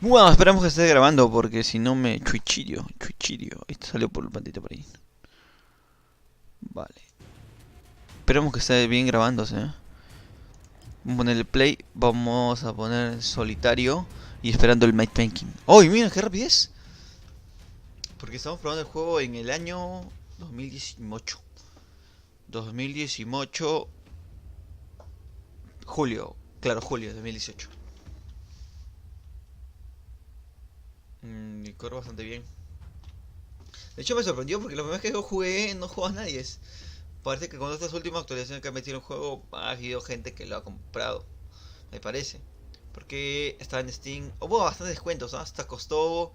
Bueno, esperamos que esté grabando porque si no me chuichirio, chuichirio. Esto salió por el pantito por ahí. Vale. Esperemos que esté bien grabándose, ¿eh? Vamos a poner el play, vamos a poner solitario y esperando el matchmaking. ¡Oh, mira qué rapidez! Porque estamos probando el juego en el año 2018. 2018, julio. Claro, julio de 2018. Y corre bastante bien. De hecho me sorprendió porque la primera vez que yo jugué no jugaba a nadie. Parece que con estas últimas actualizaciones que han metido en el juego ha habido gente que lo ha comprado, me parece. Porque está en Steam, hubo bastantes descuentos, ¿no? Hasta costó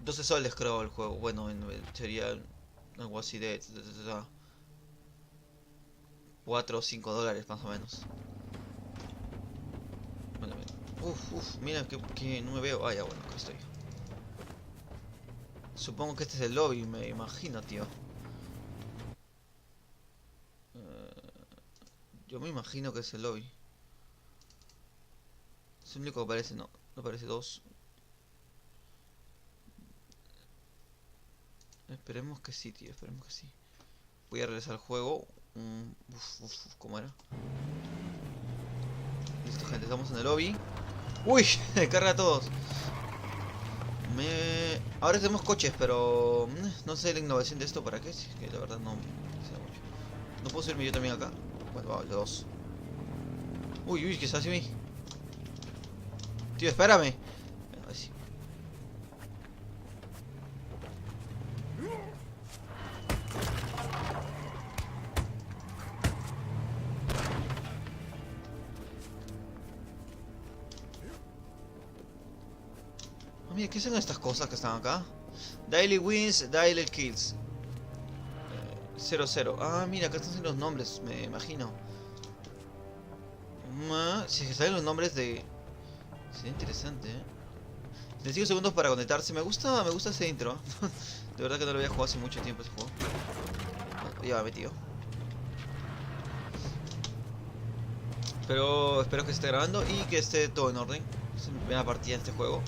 12 soles creo el juego. Bueno, sería algo así de 4 o 5 dólares más o menos. Bueno, mira que no me veo. Ah, ya, bueno, acá estoy. Supongo que este es el lobby, me imagino, tío. Yo me imagino que es el lobby. Es el único que aparece, no, no aparece dos. Esperemos que sí, tío, esperemos que sí. Voy a regresar al juego. ¿Cómo era? Listo, gente, estamos en el lobby. ¡Uy! Carga a todos. Ahora tenemos coches, pero no sé la innovación de esto para qué. Si es que la verdad no sé mucho. ¿No puedo subirme yo también acá? Bueno, vamos, los dos. Uy, uy, ¿qué está haciendo mí? Tío, espérame. Bueno, ahí sí. Ah, mira, ¿qué son estas cosas que están acá? Daily wins, daily kills. 0-0. Ah, mira, acá están los nombres, me imagino. Si se salen los nombres de... Sería interesante, ¿eh? 35 segundos para conectarse. Me gusta ese intro. De verdad que no lo había jugado hace mucho tiempo ese juego. Bueno, ya me metido. Pero espero que esté grabando y que esté todo en orden. Es mi primera partida en este juego.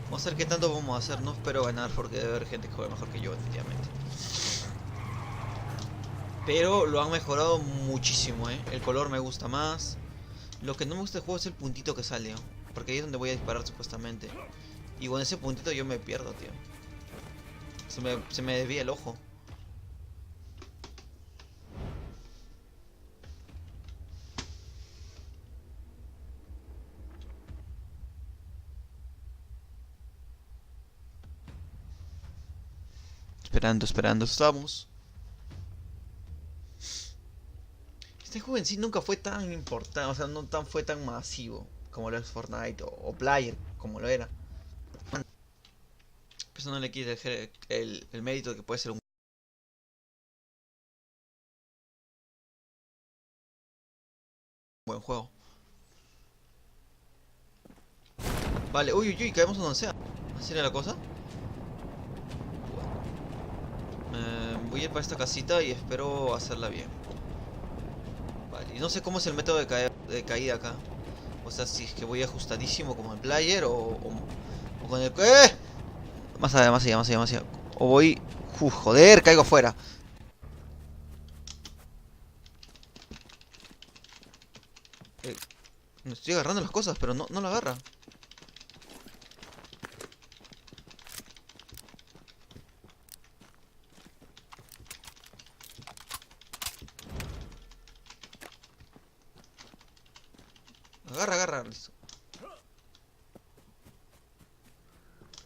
Vamos a ver qué tanto vamos a hacer. No espero ganar porque debe haber gente que juegue mejor que yo, definitivamente. Pero lo han mejorado muchísimo, ¿eh? El color me gusta más. Lo que no me gusta del juego es el puntito que sale, ¿no? Porque ahí es donde voy a disparar supuestamente. Y con ese puntito yo me pierdo, tío. Se me desvía el ojo. Esperando, esperando, estamos. Este juego en sí nunca fue tan importante, o sea, no fue tan masivo como lo es Fortnite o Player, como lo era. Eso no le quita el mérito de que puede ser un buen juego. Vale, uy, uy, uy, caemos donde sea. ¿Así era la cosa? Voy a ir para esta casita y espero hacerla bien. Vale, y no sé cómo es el método de caída acá. O sea, si es que voy ajustadísimo como en Player o con el... ¡Eh! Más allá, más allá, más allá, más allá. O voy... joder, caigo afuera. Eh, Me estoy agarrando las cosas, pero no la agarra. Agarra, agarra. Listo.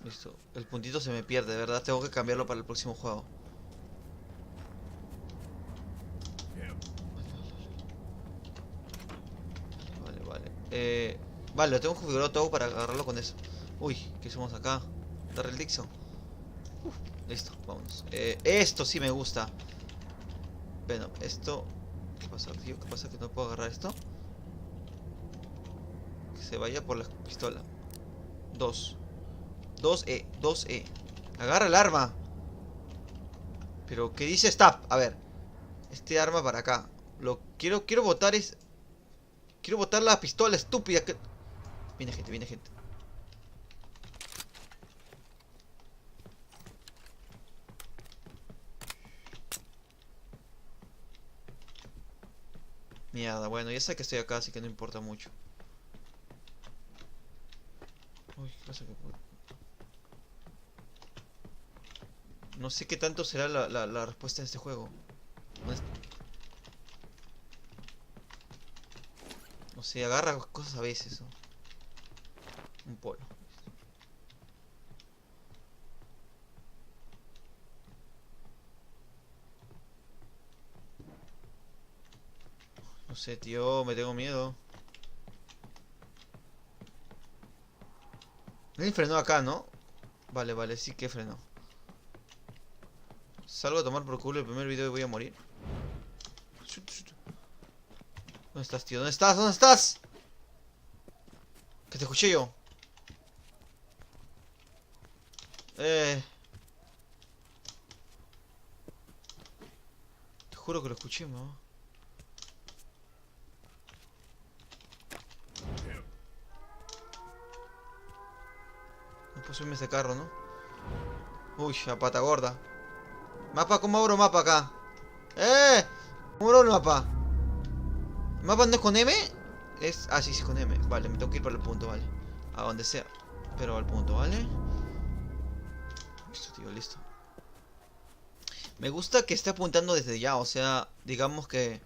Listo. El puntito se me pierde, de verdad. Tengo que cambiarlo para el próximo juego. Vale, vale. Vale, lo tengo configurado todo para agarrarlo con eso. Uy, ¿qué hicimos acá? Darrell Dixon. Listo, vámonos. Esto sí me gusta. Bueno, esto... ¿Qué pasa, tío? ¿Qué pasa que no puedo agarrar esto? Que se vaya por la pistola. 2. 2E, 2E. Agarra el arma. Pero, ¿qué dice stop? A ver. Este arma para acá. Quiero botar Quiero botar la pistola estúpida que... Viene gente, viene gente. Mierda, bueno, ya sé que estoy acá, así que no importa mucho. Uy, ¿qué pasa? No sé qué tanto será la respuesta de este juego. No, no sé, agarra cosas a veces, ¿no? Un polo. No sé, tío, me tengo miedo. Él frenó acá, ¿no? Vale, vale, sí que frenó. Salgo a tomar por culo el primer video y voy a morir. Chut, chut. ¿Dónde estás, tío? ¿Dónde estás? ¿Dónde estás? Que te escuché yo. Eh. Te juro que lo escuché, ¿no? No puedo subirme a ese carro, ¿no? Uy, a pata gorda. Mapa, ¿cómo abro mapa acá? ¡Eh! ¿Cómo abro el mapa? ¿El mapa no es con M? Es... Ah, sí, sí, es con M. Vale, me tengo que ir para el punto, vale. A donde sea. Pero al punto, ¿vale? Listo, tío, listo. Me gusta que esté apuntando desde ya, o sea, digamos que...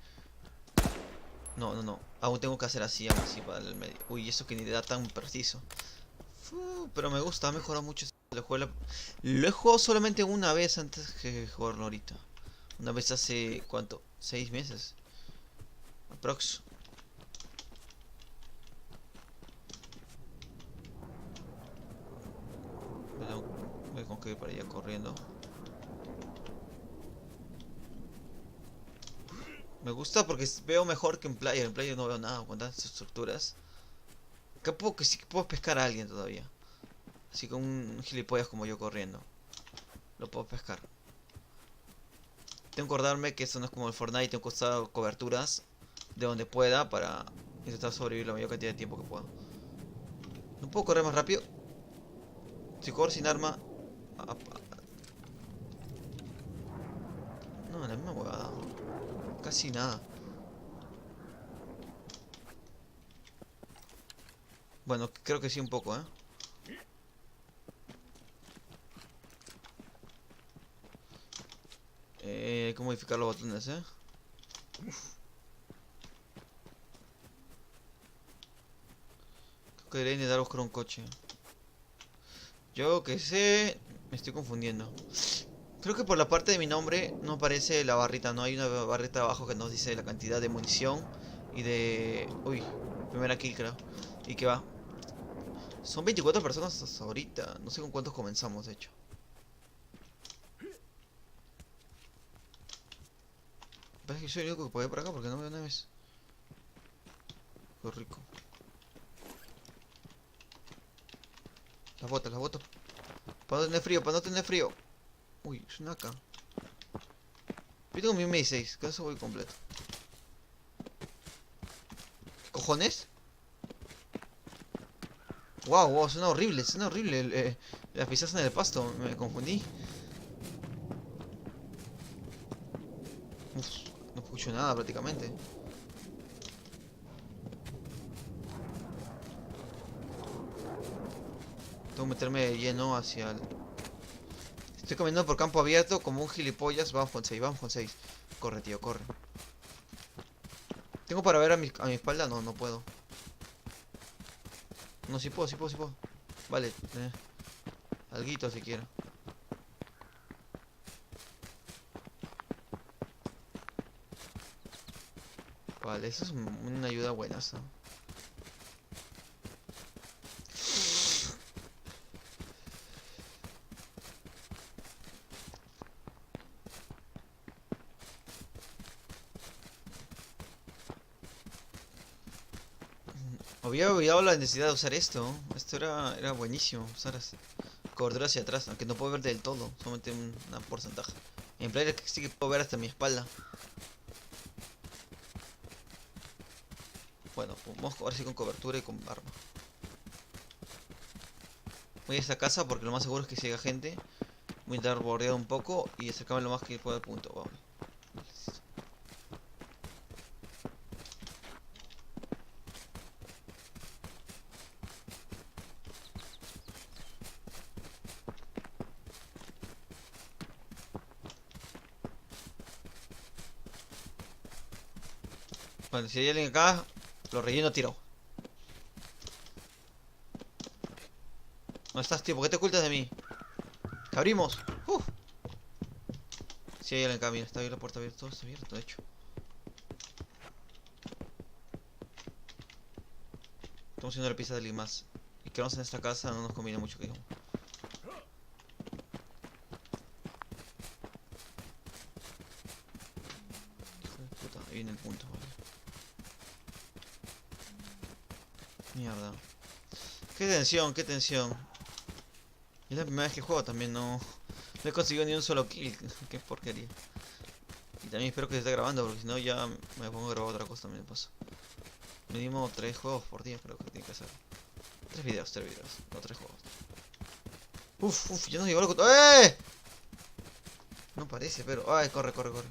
No, no, no. Aún tengo que hacer así, aún así para el medio. Uy, eso que ni da tan preciso. Pero me gusta, ha mejorado mucho. Lo he jugado solamente una vez antes que jugarlo ahorita. Una vez hace, ¿cuánto? 6 meses. Aprox. Voy con que ir para allá corriendo. Me gusta porque veo mejor que en Player. En Player no veo nada con tantas estructuras. Capaz que sí que puedo pescar a alguien todavía. Así que un gilipollas como yo corriendo. Lo puedo pescar. Tengo que acordarme que esto no es como el Fortnite. Tengo que usar coberturas de donde pueda para intentar sobrevivir la mayor cantidad de tiempo que pueda. ¿No puedo correr más rápido? Si corro sin arma... No, la misma huevada. Casi nada. Bueno, creo que sí un poco, ¿eh? Hay que modificar los botones, ¿eh? Creo que debería intentar buscar un coche. Yo que sé... Me estoy confundiendo. Creo que por la parte de mi nombre no aparece la barrita, ¿no? Hay una barrita abajo que nos dice la cantidad de munición y de... Uy, primera kill creo. ¿Y qué va? Son 24 personas hasta ahorita. No sé con cuántos comenzamos, de hecho. Parece que soy el único que puede ir por acá porque no veo naves. Qué rico. Las botas, las botas. Para no tener frío, para no tener frío. Uy, es una AK. Yo tengo mi M16, con eso voy completo. ¿Qué cojones? Wow, wow, suena horrible, suena horrible. Las pisadas en el pasto, me confundí. Uf, no escucho nada prácticamente. Tengo que meterme de lleno hacia el... Estoy caminando por campo abierto como un gilipollas. Vamos con 6, vamos con 6. Corre, tío, corre. ¿Tengo para ver a mi espalda? No, no puedo. No, sí puedo, sí puedo, sí puedo. Vale, alguito siquiera. Vale, eso es una ayuda buena, ¿no? Había olvidado la necesidad de usar esto. Esto era buenísimo. Usar cobertura hacia atrás, aunque no puedo ver del todo. Solamente un porcentaje. En player sí que puedo ver hasta mi espalda. Bueno, pues vamos ahora sí con cobertura y con arma. Voy a esta casa porque lo más seguro es que si haya gente. Voy a intentar bordear un poco y acercarme lo más que pueda al punto. Vamos. Vale, si hay alguien acá, lo relleno a tiro. ¿Dónde estás, tío? ¿Por qué te ocultas de mí? ¡Te abrimos! ¡Uf! Si hay alguien acá, mira, está bien la puerta abierta, todo está abierto, de hecho. Estamos haciendo la pieza de alguien más. Y quedarnos en esta casa no nos conviene mucho que digamos. Hijo de puta, ahí viene el punto, vale. Mierda. Qué tensión, qué tensión. Es la primera vez que juego también, no he conseguido ni un solo kill. Qué porquería. Y también espero que se esté grabando, porque si no ya me pongo a grabar otra cosa también de paso. Mínimo 3 juegos por día creo que tiene que hacer. 3 videos, no 3 juegos. Uf, ya nos llegó loco. ¡Eh! No parece, pero... ¡Ay, corre, corre, corre!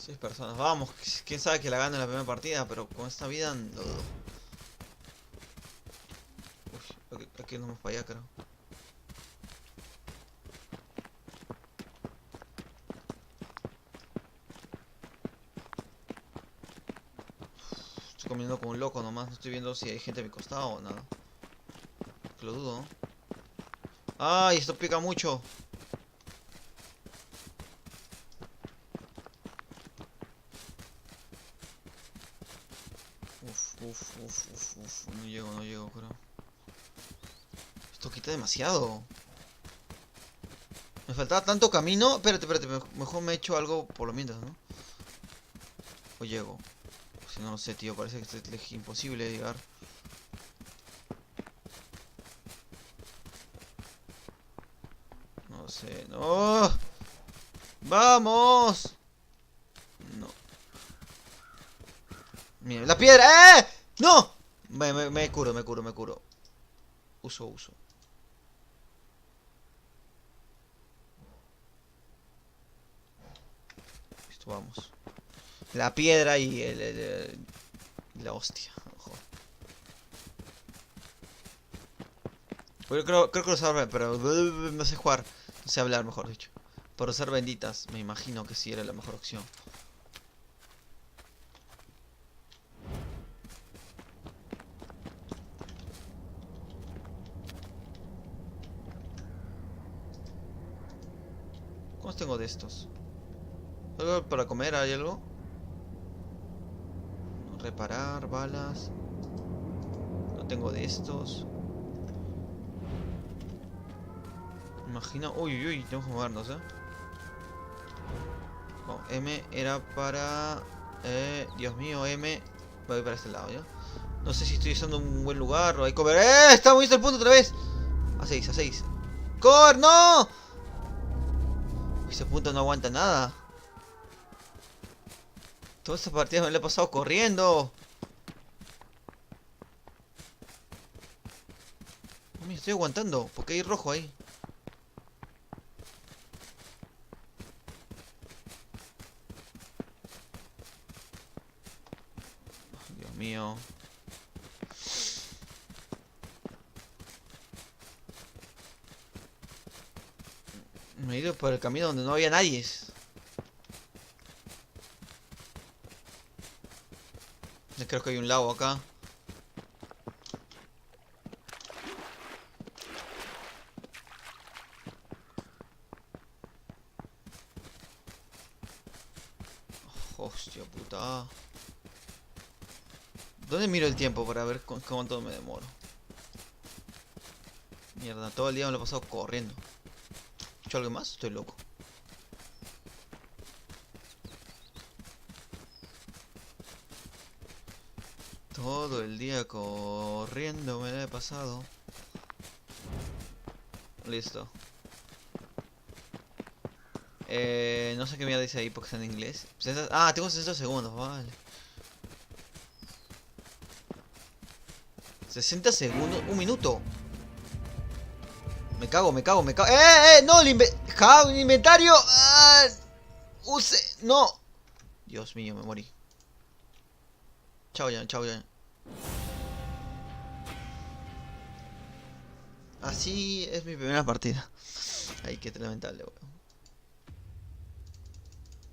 Seis personas, vamos, quién sabe que la gane en la primera partida, pero con esta vida lo dudo. Uy, aquí nos vamos para allá, creo. Estoy comiendo como un loco nomás, no estoy viendo si hay gente a mi costado o nada. Que lo dudo, ¿no? ¡Ay, esto pica mucho! Uf, no llego, creo. Esto quita demasiado. Me faltaba tanto camino. Espérate, mejor me echo algo por lo mientras, ¿no? O llego. Si no, no sé, tío, parece que es imposible llegar. No sé, no. ¡Vamos! No. Mira, la piedra. ¡Eh! ¡No! Me curo. Uso. Listo, vamos. La piedra y la hostia. Joder. Creo que lo sabe, pero no sé jugar. No sé hablar, mejor dicho. Por usar benditas, me imagino que sí era la mejor opción. ¿Cuántos tengo de estos? ¿Algo para comer? ¿Hay algo? Reparar, balas. No tengo de estos. Me imagino... Uy, tenemos que movernos, ¿eh? Oh, M era para... Dios mío, M. Voy para este lado, ¿ya? No sé si estoy usando un buen lugar o hay cover. ¡Eh! ¡Está muy el punto otra vez! A 6. ¡Cover! ¡No! Ese punto no aguanta nada. Toda esta partida me la he pasado corriendo. Me estoy aguantando. ¿Por qué hay rojo ahí? Dios mío. Me he ido por el camino donde no había nadie. Yo creo que hay un lago acá. Hostia puta. ¿Dónde miro el tiempo para ver cuánto me demoro? Mierda, todo el día me lo he pasado corriendo. ¿He hecho algo más? Estoy loco. Todo el día corriendo me lo he pasado. Listo. No sé qué mierda dice ahí porque está en inglés. Ah, tengo 60 segundos, vale. 60 segundos, un minuto. Me cago, me cago, me cago. No, el inventario. Ah, no. Dios mío, me morí. Chao ya, chao ya. Así es mi primera partida. Ay, qué lamentable, weón.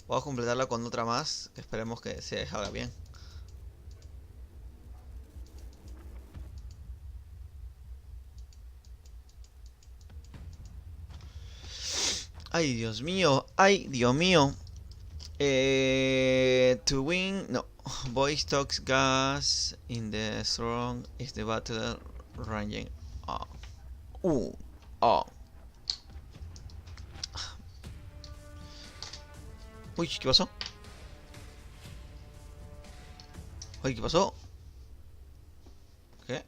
Voy a completarla con otra más. Esperemos que se haga bien. Ay, Dios mío. Ay, Dios mío. To win, no. Boy stocks gas in the strong is the battle ranging on. Oh. Uy, ¿qué pasó? Uy, ¿qué pasó? ¿Qué?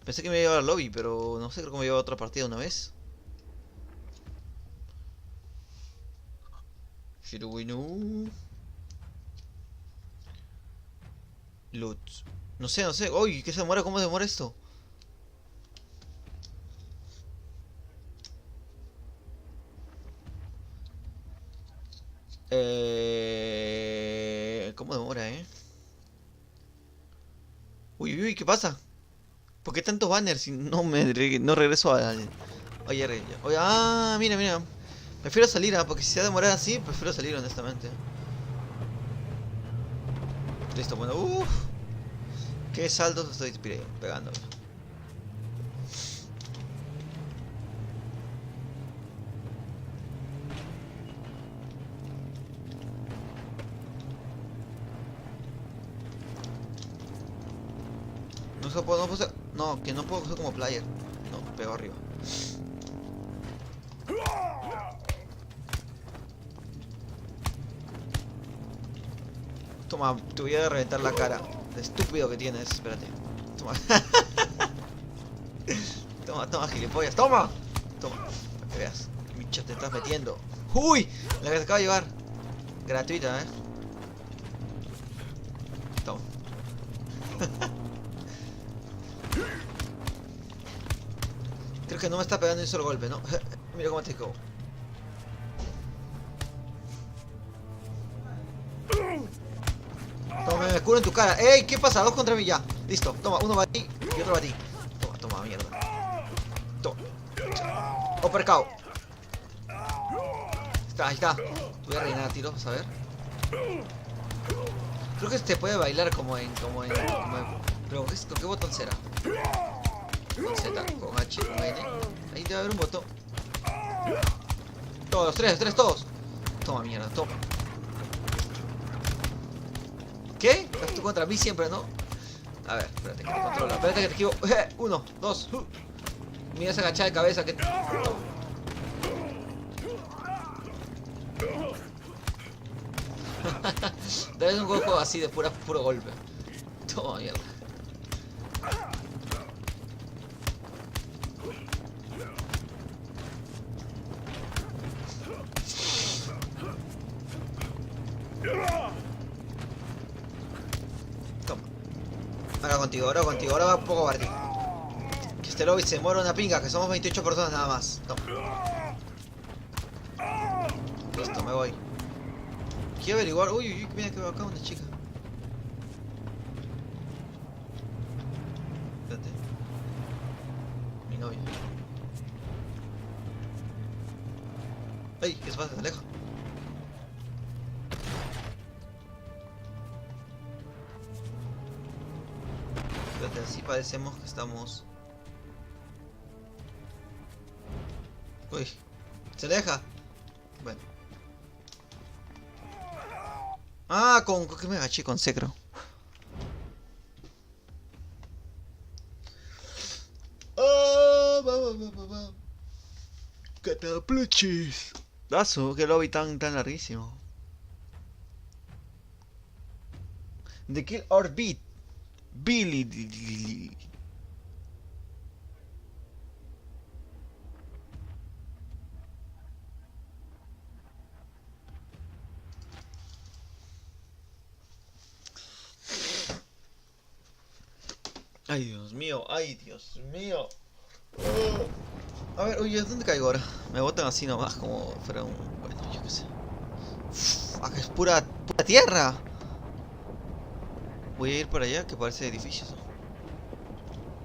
Pensé que me iba a llevar al lobby, pero no sé, creo que me iba a otra partida una vez. Shiruinu. Loot. No sé, no sé. Uy, ¿qué se demora? ¿Cómo se demora esto? ¿Cómo demora, Uy, ¿qué pasa? ¿Por qué tantos banners si no regreso a... Oye, oye, mira. Prefiero salir, porque si se va a demorar así, prefiero salir honestamente. Listo, bueno, qué saltos estoy pegando. No, que no puedo ser como player. No, pego arriba. Toma, te voy a reventar la cara. De estúpido que tienes, espérate. Toma. Toma, gilipollas. Toma. Para que veas. Micho, te estás metiendo. ¡Uy! La que te acaba de llevar. Gratuita, Toma. Creo que no me está pegando ni un solo golpe, ¿no? Mira cómo te cago. Toma, me curo en tu cara. ¡Ey! ¿Qué pasa? Dos contra mí ya. Listo. Toma, uno va a ti y otro va a ti. Toma, mierda. Toma. Uppercut. Ahí está. Voy a rellenar a tiros, a ver. Creo que se puede bailar como en. Pero, ¿con qué botón será? Con Z, con H, con N. Ahí debe haber un botón. Todos, tres, todos. Toma, mierda, toma. ¿Qué? Estás tú contra mí siempre, ¿no? A ver, espérate que te controlo. Espérate que te esquivo. 1, 2. Mira esa agachada de cabeza que... Debes un juego así de puro golpe. Toma, mierda. Toma. Ahora va poco Barty. Que este lobby se muera una pinga, que somos 28 personas nada más. Toma. Listo, me voy. Quiero averiguar. Uy, mira que va acá una chica. Espérate. Mi novia. Ay, ¿qué se pasa? Se aleja. Espérate, así parecemos que estamos. Uy, se aleja. Bueno. ¿Con qué me agaché? Con Secro. Catapluchis. Dazo, qué lobby tan larguísimo. The Kill or Beat. Billy. Ay, Dios mío. A ver, oye, ¿dónde caigo ahora? Me botan así nomás como fuera un... Bueno, yo qué sé. Uf, es pura tierra. Voy a ir por allá, que parece edificios, ¿no?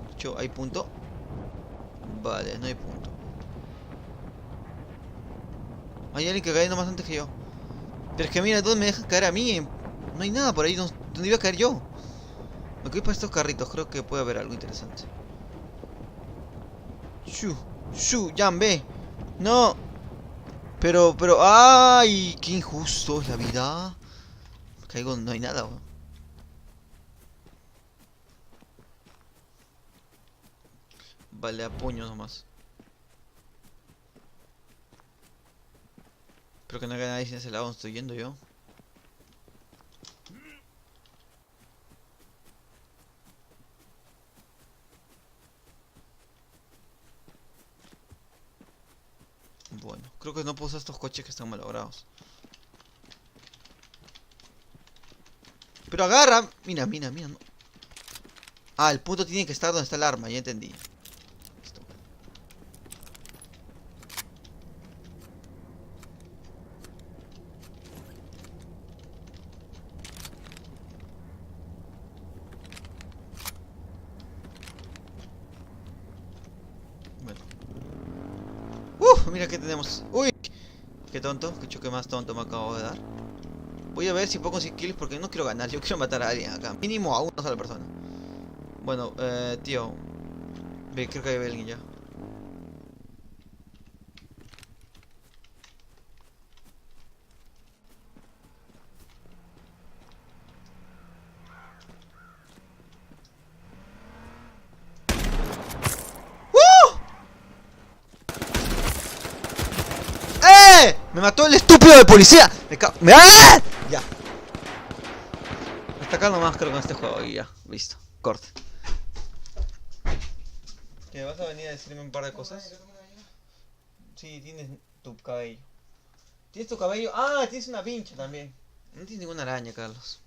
De hecho, ¿hay punto? Vale, no hay punto. Hay alguien que cae nomás antes que yo. Pero es que mira, ¿dónde me dejan caer a mí? No hay nada por ahí donde iba a caer yo. Me voy para estos carritos, creo que puede haber algo interesante. Shu, Jambe. No. Pero, ay, qué injusto es la vida. Caigo donde no hay nada, weón. Vale, a puño nomás. Espero que no haya nadie en ese lado donde estoy yendo yo. Bueno, creo que no puedo usar estos coches que están malogrados. Pero agarra. Mira. No. Ah, el punto tiene que estar donde está el arma, ya entendí. Listo. Bueno. Mira que tenemos. Uy, qué tonto, qué choque más tonto me acabo de dar. Voy a ver si puedo conseguir kills porque no quiero ganar, yo quiero matar a alguien acá. Mínimo a una sola persona. Bueno, tío. Ve, creo que hay alguien ya. ¡Uh! ¡Eh! ¡Me mató el estúpido de policía! ¡Ah! Ya. Hasta acá nomás creo con este juego y ya. Listo. Corte. ¿Que vas a venir a decirme un par de cosas? Sí, tienes tu cabello. ¿Tienes tu cabello? Ah, tienes una pincha también. No tienes ninguna araña, Carlos.